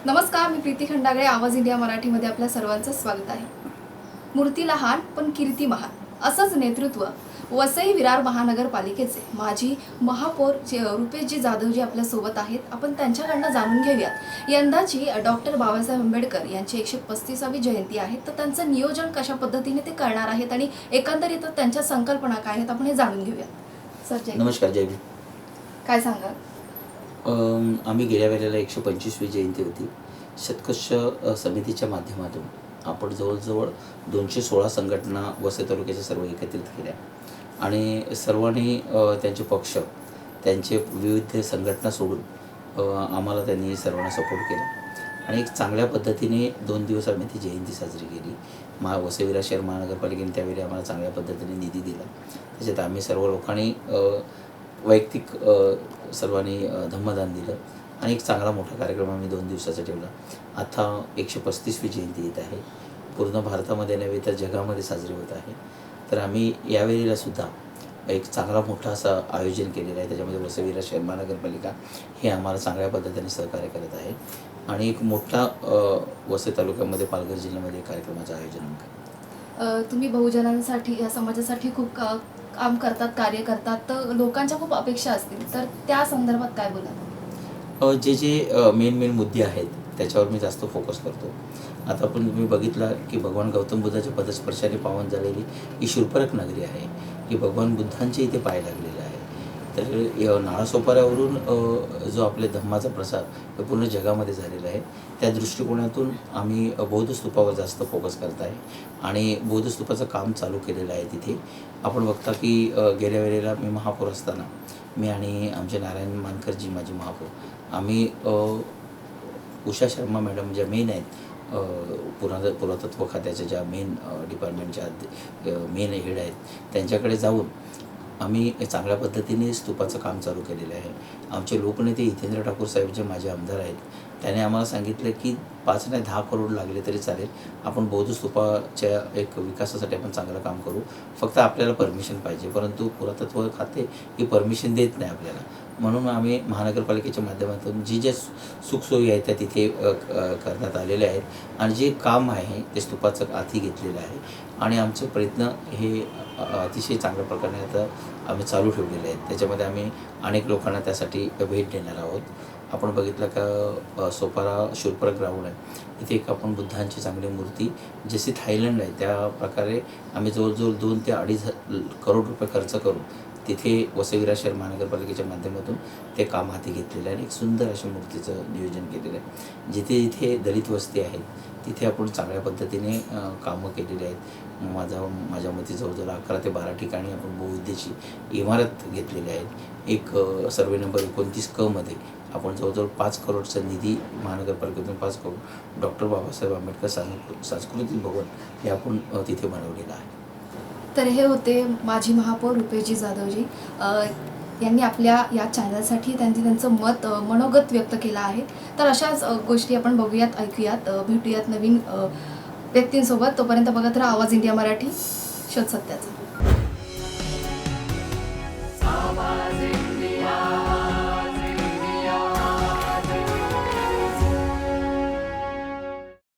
नमस्कार, मी प्रीती खंडागळे. आवाज इंडिया मराठीमध्ये आपल्या सर्वांचं स्वागत आहे. मूर्ती लहान पण कीर्ती महान, असंच नेतृत्व वसई विरार महानगरपालिकेचे माजी महापौर रुपेशजी जाधवजी आपल्या सोबत आहेत. आपण त्यांच्याकडनं जाणून घेऊयात. यंदाची डॉक्टर बाबासाहेब आंबेडकर यांची 135वी जयंती आहे, तर त्यांचं नियोजन कशा पद्धतीने ते करणार आहेत आणि एकंदरीत त्यांच्या संकल्पना काय आहेत आपण हे जाणून घेऊयात. सर जय. नमस्कार. जय भीम. काय सांगाल? आम्ही गेल्या वेळेला 125वी जयंती होती. शतकोत्स समितीच्या माध्यमातून आपण जवळजवळ 216 संघटना वसई तालुक्याच्या सर्व एकत्रित केल्या आणि सर्वांनी त्यांचे पक्ष, त्यांचे विविध संघटना सोडून आम्हाला त्यांनी सर्वांना सपोर्ट केला आणि एक चांगल्या पद्धतीने 2 दिवस आम्ही ती जयंती साजरी केली. वसई विरार शहर महानगरपालिकेने त्यावेळी आम्हाला चांगल्या पद्धतीने निधी दिला. त्याच्यात आम्ही सर्व लोकांनी वैयक्तिक सर्वांनी धम्मदान दिलं आणि एक चांगला मोठा कार्यक्रम आम्ही 2 दिवसाचा ठेवला. आता 135वी जयंती येत आहे. पूर्ण भारतामध्ये नव्हे तर जगामध्ये साजरी होत आहे. तर आम्ही यावेळेला सुद्धा एक चांगला मोठा असं आयोजन केलेलं आहे. त्याच्यामध्ये वसई विरार शहर महानगरपालिका हे आम्हाला चांगल्या पद्धतीने सहकार्य करत आहे आणि एक मोठा वसई तालुक्यामध्ये पालघर जिल्ह्यामध्ये कार्यक्रमाचं आयोजन करतो. तुम्ही बहुजनांसाठी या समाजासाठी खूप काम करतात, कार्य करतात, तर लोकांच्या खूप अपेक्षा असतील, तर त्या संदर्भात काय बोलाल? जे मेन मुद्दे आहेत त्याच्यावर मी जास्त फोकस करतो. आता आपण तुम्ही बघितला की भगवान गौतम बुद्धाच्या पदस्पर्शाने पावन झालेली ही शूरपणख नगरी आहे, की भगवान बुद्धांचे इथे पाय लागलेले आहे. तर नाळासोपाऱ्यावरून जो आपल्या धम्माचा प्रसार हे पूर्ण जगामध्ये झालेला आहे. त्या दृष्टिकोनातून आम्ही बौद्ध स्तूपावर जास्त फोकस करत आहे आणि बौद्ध स्तूपाचं काम चालू केलेलं आहे. तिथे आपण बघता की गेल्या वेळेला मी महापौर असताना मी आणि आमचे नारायण मानकरजी माझे महापौर, आम्ही उषा शर्मा मॅडम ज्या मेन आहेत पुरातत्व खात्याच्या ज्या मेन डिपार्टमेंटच्या मेन हेड आहेत, त्यांच्याकडे जाऊन आम्ही चांगल्या पद्धतीने स्तूपाचं काम चालू केलेलं आहे. आमचे लोकनेते हितेंद्र ठाकूर साहेब जे माझे आमदार आहेत, त्याने आम्हाला सांगितलं की 5 नाही 10 करोड लागले तरी चालेल, आपण बौद्ध स्तूपाच्या एक विकासासाठी आपण चांगलं काम करू, फक्त आपल्याला परमिशन पाहिजे. परंतु पुरातत्व खाते ही परमिशन देत नाही आपल्याला. म्हणून आम्ही महानगरपालिकेच्या माध्यमातून जे सुखसोयी आहेत त्या तिथे करण्यात आलेल्या आहेत आणि जे काम आहे ते स्तूपाचं हाती घेतलेलं आहे आणि आमचे प्रयत्न हे अतिशय चांगल्या प्रकारे आता आम्ही चालू ठेवलेले आहेत. त्याच्यामध्ये आम्ही अनेक लोकांना त्यासाठी भेट देणार आहोत. आपण बघितलं का सोपारा शूरपणख ग्राउंड आहे, इथे एक आपण बुद्धांची चांगली मूर्ती जशी थायलंड आहे त्या प्रकारे आम्ही जवळजवळ 2 ते 2.5 करोड रुपये खर्च करून तिथे वसई विरार शहर महानगरपालिकेच्या माध्यमातून ते काम हाती घेतलेलं आहे आणि एक सुंदर अशा मूर्तीचं नियोजन केलेलं आहे. जिथे जिथे दलित वस्ती आहे तिथे आपण चांगल्या पद्धतीने कामं केलेली आहेत. माझ्या मते जवळजवळ 11 ते 12 ठिकाणी आपण बहुउद्देशी इमारत घेतलेली आहे. एक सर्वे नंबर 29 क मध्ये आपण जवळजवळ 5 करोडचा निधी महानगरपालिकेतून 5 करोड डॉक्टर बाबासाहेब आंबेडकर सांस्कृतिक भवन हे आपण तिथे बनवलेलं आहे. तर हे होते माजी महापौर रुपेशजी जाधवजी. यांनी आपल्या या चॅनलसाठी त्यांचं मत मनोगत व्यक्त केलं आहे. तर अशाच गोष्टी आपण बघूयात, ऐकूयात, भेटूयात नवीन व्यक्तींसोबत. तोपर्यंत बघत राहा आवाज इंडिया मराठी, शोध सत्याचा.